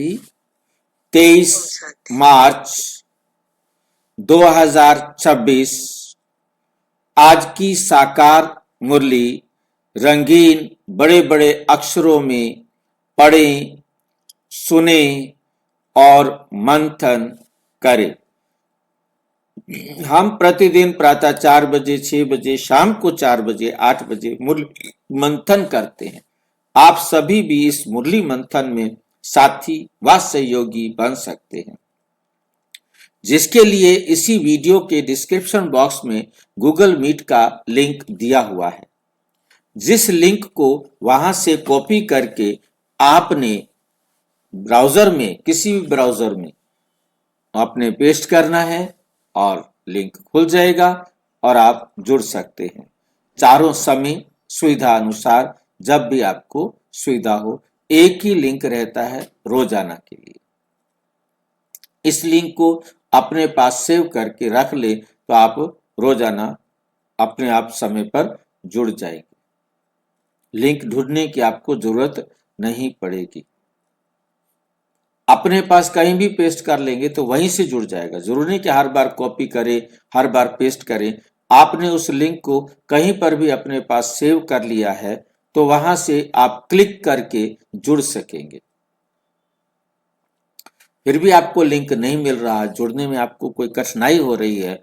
23 मार्च 2026 आज की साकार मुरली रंगीन बड़े बड़े अक्षरों में पढ़ें, सुने और मंथन करें। हम प्रतिदिन प्रातः 4 बजे, 6 बजे, शाम को 4 बजे, 8 बजे मुरली मंथन करते हैं। आप सभी भी इस मुरली मंथन में साथी व सहयोगी बन सकते हैं, जिसके लिए इसी वीडियो के डिस्क्रिप्शन बॉक्स में गूगल मीट का लिंक दिया हुआ है। जिस लिंक को वहां से कॉपी करके आपने ब्राउजर में, किसी भी ब्राउजर में आपने पेस्ट करना है और लिंक खुल जाएगा और आप जुड़ सकते हैं चारों समय सुविधा अनुसार। जब भी आपको सुविधा हो, एक ही लिंक रहता है रोजाना के लिए। इस लिंक को अपने पास सेव करके रख ले तो आप रोजाना अपने आप समय पर जुड़ जाएंगे। लिंक ढूंढने की आपको जरूरत नहीं पड़ेगी। अपने पास कहीं भी पेस्ट कर लेंगे तो वहीं से जुड़ जाएगा। जरूरी नहीं कि हर बार कॉपी करें, हर बार पेस्ट करें। आपने उस लिंक को कहीं पर भी अपने पास सेव कर लिया है तो वहां से आप क्लिक करके जुड़ सकेंगे। फिर भी आपको लिंक नहीं मिल रहा, जुड़ने में आपको कोई कठिनाई हो रही है,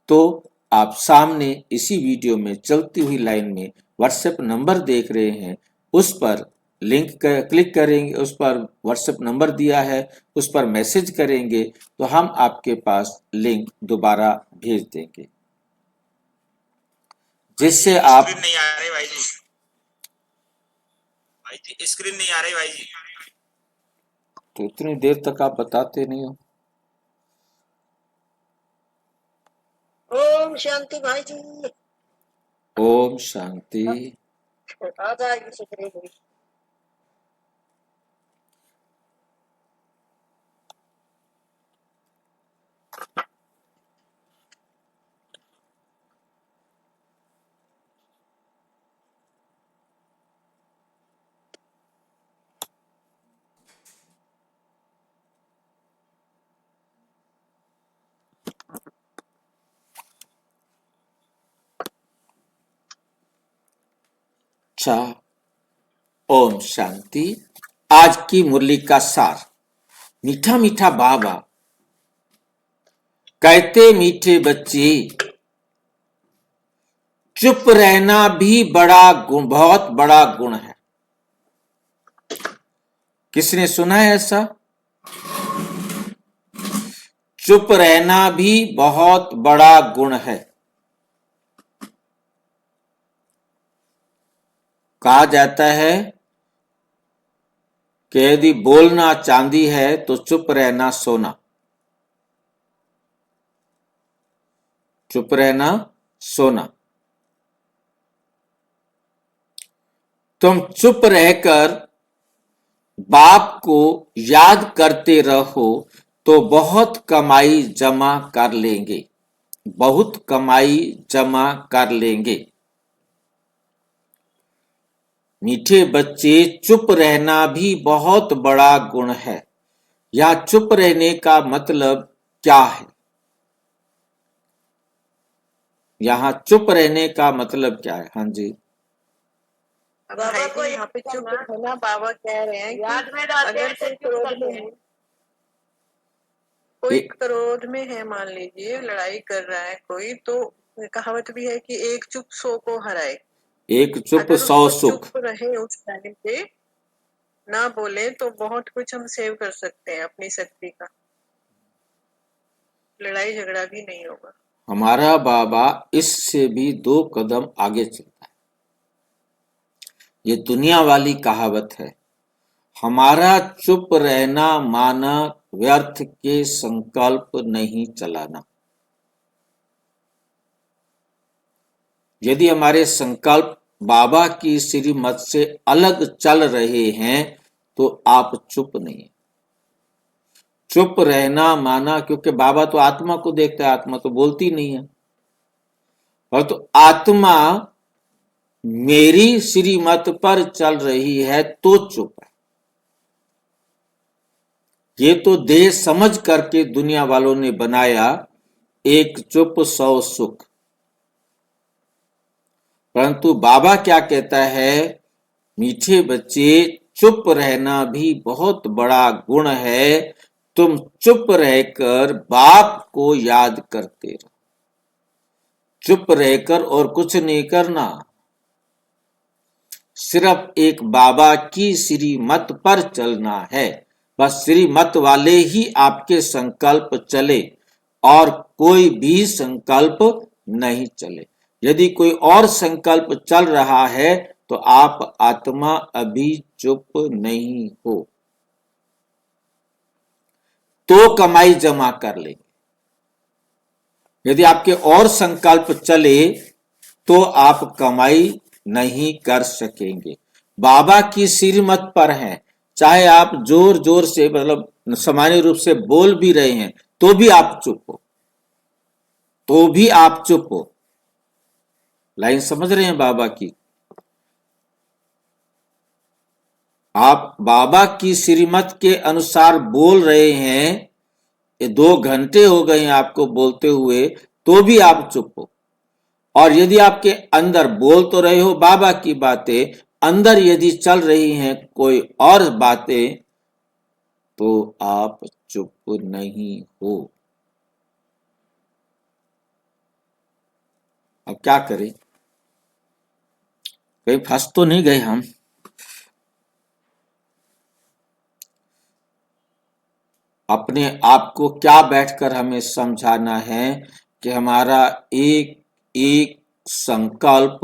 तो आप सामने इसी वीडियो में चलती हुई लाइन में व्हाट्सएप नंबर देख रहे हैं, उस पर लिंक क्लिक करेंगे। उस पर व्हाट्सएप नंबर दिया है, उस पर मैसेज करेंगे तो हम आपके पास लिंक दोबारा भेज देंगे, जिससे आप स्क्रीन नहीं आ रही भाई जी, स्क्रीन नहीं आ रही भाई जी। तो इतनी देर तक आप बताते नहीं हो। ओम शांति भाई जी। ओम शांति। आ जाएगी सुधरी हुई। अच्छा, ओम शांति। आज की मुरली का सार। मीठा मीठा बाबा कहते, मीठे बच्चे चुप रहना भी बड़ा गुण, बहुत बड़ा गुण है। किसने सुना है ऐसा? चुप रहना भी बहुत बड़ा गुण है। कहा जाता है कि यदि बोलना चांदी है तो चुप रहना सोना। चुप रहना सोना। तुम चुप रहकर बाप को याद करते रहो तो बहुत कमाई जमा कर लेंगे, बहुत कमाई जमा कर लेंगे। मीठे बच्चे, चुप रहना भी बहुत बड़ा गुण है। या चुप रहने का मतलब क्या है? यहाँ चुप रहने का मतलब क्या है? हाँ जी, बाबा को यहाँ पे चुप रहना। बाबा कह रहे हैं याद में अगर कोई क्रोध में है, मान लीजिए लड़ाई कर रहा है कोई, तो कहावत भी है कि एक चुप 100 को हराए। एक चुप 100 सुख। चुप रहे उस टाइम पे, ना बोले तो बहुत कुछ हम सेव कर सकते हैं अपनी शक्ति का। लड़ाई झगड़ा भी नहीं होगा। हमारा बाबा इससे भी 2 कदम आगे चलता है। ये दुनिया वाली कहावत है, हमारा चुप रहना माना व्यर्थ के संकल्प नहीं चलाना। यदि हमारे संकल्प बाबा की श्रीमत से अलग चल रहे हैं तो आप चुप नहीं। चुप रहना माना, क्योंकि बाबा तो आत्मा को देखता है, आत्मा तो बोलती नहीं है। और तो आत्मा मेरी श्रीमत पर चल रही है तो चुप है। ये तो देह समझ करके दुनिया वालों ने बनाया एक चुप 100 सुख। परंतु बाबा क्या कहता है, मीठे बच्चे, चुप रहना भी बहुत बड़ा गुण है। तुम चुप रहकर बाप को याद करते रहो। चुप रहकर और कुछ नहीं करना, सिर्फ एक बाबा की श्रीमत पर चलना है। बस श्रीमत वाले ही आपके संकल्प चले और कोई भी संकल्प नहीं चले। यदि कोई और संकल्प चल रहा है तो आप आत्मा अभी चुप नहीं हो, तो कमाई जमा कर लेंगे। यदि आपके और संकल्प चले तो आप कमाई नहीं कर सकेंगे। बाबा की श्रीमत पर हैं, चाहे आप जोर जोर से मतलब सामान्य रूप से बोल भी रहे हैं तो भी आप चुप हो, तो भी आप चुप हो। लाइन समझ रहे हैं बाबा की? आप बाबा की श्रीमत के अनुसार बोल रहे हैं, ये 2 घंटे हो गए हैं आपको बोलते हुए, तो भी आप चुप हो। और यदि आपके अंदर बोल तो रहे हो बाबा की बातें, अंदर यदि चल रही हैं कोई और बातें, तो आप चुप नहीं हो। अब क्या करें? कहीं फंस तो नहीं गए हम? अपने आप को क्या बैठकर हमें समझाना है कि हमारा एक एक संकल्प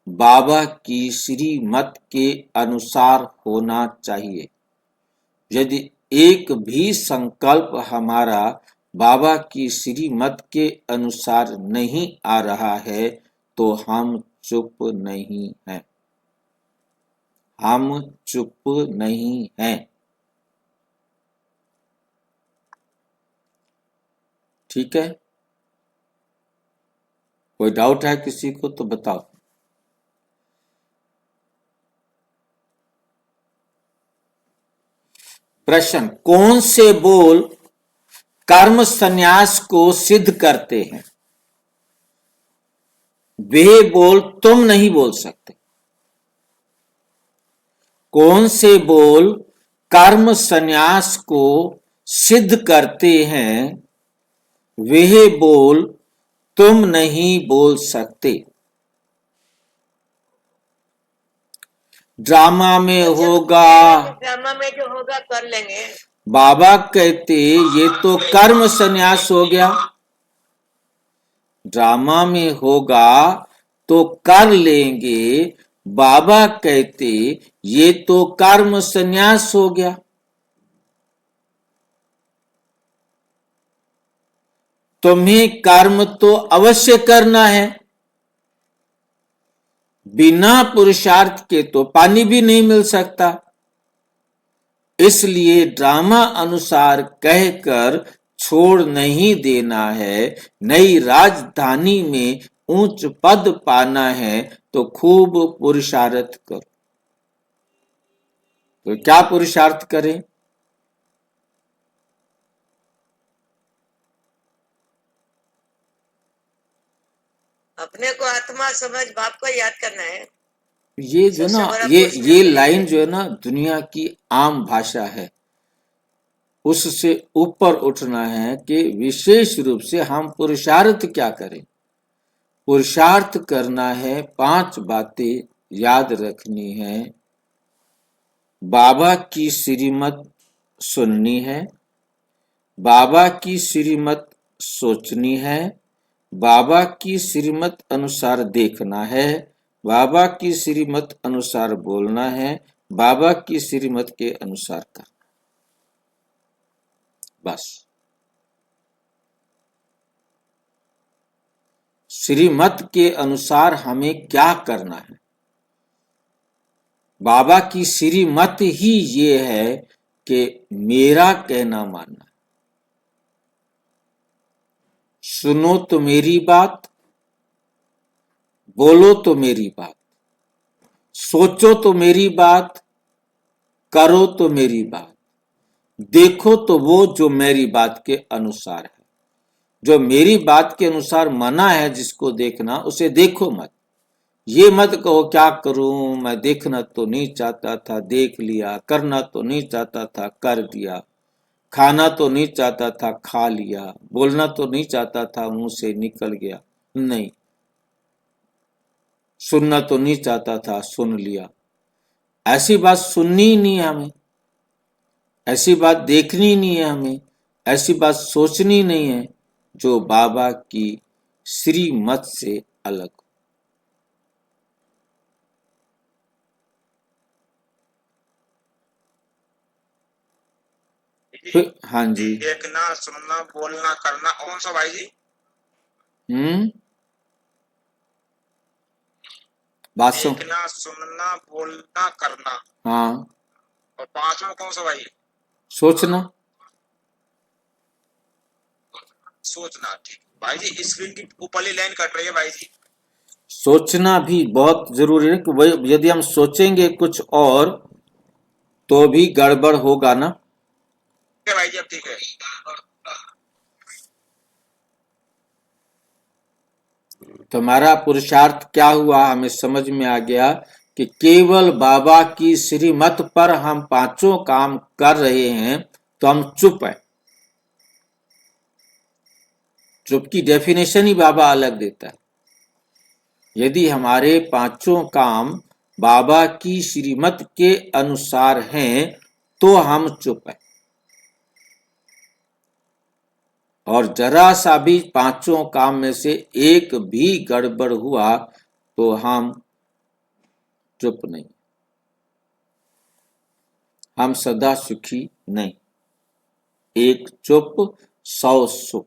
बाबा की श्रीमत के अनुसार होना चाहिए। यदि एक भी संकल्प हमारा बाबा की श्रीमत के अनुसार नहीं आ रहा है तो हम चुप नहीं हैं, हम चुप नहीं हैं। ठीक है? कोई डाउट है किसी को तो बताओ। प्रश्न, कौन से बोल कर्म संन्यास को सिद्ध करते हैं? वे बोल तुम नहीं बोल सकते। कौन से बोल कर्म संन्यास को सिद्ध करते हैं? वे बोल तुम नहीं बोल सकते। ड्रामा में होगा, ड्रामा में जो होगा कर लेंगे। बाबा कहते ये तो कर्म संन्यास हो गया। ड्रामा में होगा तो कर लेंगे, बाबा कहते ये तो कर्म संन्यास हो गया। तुम्हें कर्म तो अवश्य करना है, बिना पुरुषार्थ के तो पानी भी नहीं मिल सकता। इसलिए ड्रामा अनुसार कहकर छोड़ नहीं देना है। नई राजधानी में ऊंच पद पाना है तो खूब पुरुषार्थ करो। तो क्या पुरुषार्थ करें? अपने को आत्मा समझ बाप को याद करना है। ये जो ना ये लाइन जो है ना दुनिया की आम भाषा है, उससे ऊपर उठना है कि विशेष रूप से हम पुरुषार्थ क्या करें। पुरुषार्थ करना है, 5 बातें याद रखनी है। बाबा की श्रीमत सुननी है, बाबा की श्रीमत सोचनी है, बाबा की श्रीमत अनुसार देखना है, बाबा की श्रीमत अनुसार बोलना है, बाबा की श्रीमत के अनुसार करना। बस श्रीमत के अनुसार हमें क्या करना है। बाबा की श्रीमत ही ये है कि मेरा कहना मानना। सुनो तो मेरी बात, बोलो तो मेरी बात, सोचो तो मेरी बात, करो तो मेरी बात। देखो तो वो जो मेरी बात के अनुसार है। जो मेरी बात के अनुसार मना है जिसको देखना, उसे देखो मत। ये मत कहो क्या करूं, मैं देखना तो नहीं चाहता था, देख लिया। करना तो नहीं चाहता था, कर दिया। खाना तो नहीं चाहता था, खा लिया। बोलना तो नहीं चाहता था, मुंह से निकल गया। नहीं, सुनना तो नहीं चाहता था, सुन लिया। ऐसी बात सुननी ही नहीं है हमें, ऐसी बात देखनी ही नहीं है हमें, ऐसी बात सोचनी नहीं है जो बाबा की श्रीमत से अलग हो। हाँ जी। देखना, सुनना, बोलना, करना, कौन सा भाई जी? हम्म। बात सुन। देखना, सुनना, बोलना, करना, हाँ। और पांचवा कौन सा भाई? सोचना। सोचना। ठीक भाई जी, स्क्रीन की ऊपरली लाइन कट रही है भाई जी। सोचना भी बहुत जरूरी है कि वही, यदि हम सोचेंगे कुछ और तो भी गड़बड़ होगा ना। ठीक है भाई जी, अब ठीक है। तो हमारा पुरुषार्थ क्या हुआ, हमें समझ में आ गया कि केवल बाबा की श्रीमत पर हम पांचों काम कर रहे हैं तो हम चुप है। चुप की डेफिनेशन ही बाबा अलग देता है। यदि हमारे पांचों काम बाबा की श्रीमत के अनुसार हैं तो हम चुप है, और जरा सा भी पांचों काम में से एक भी गड़बड़ हुआ तो हम चुप नहीं, हम सदा सुखी नहीं। एक चुप 100 सुख,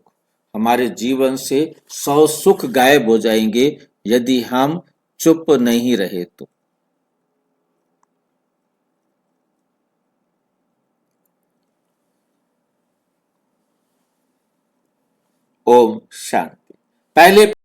हमारे जीवन से 100 सुख गायब हो जाएंगे यदि हम चुप नहीं रहे तो। ओम शांति। पहले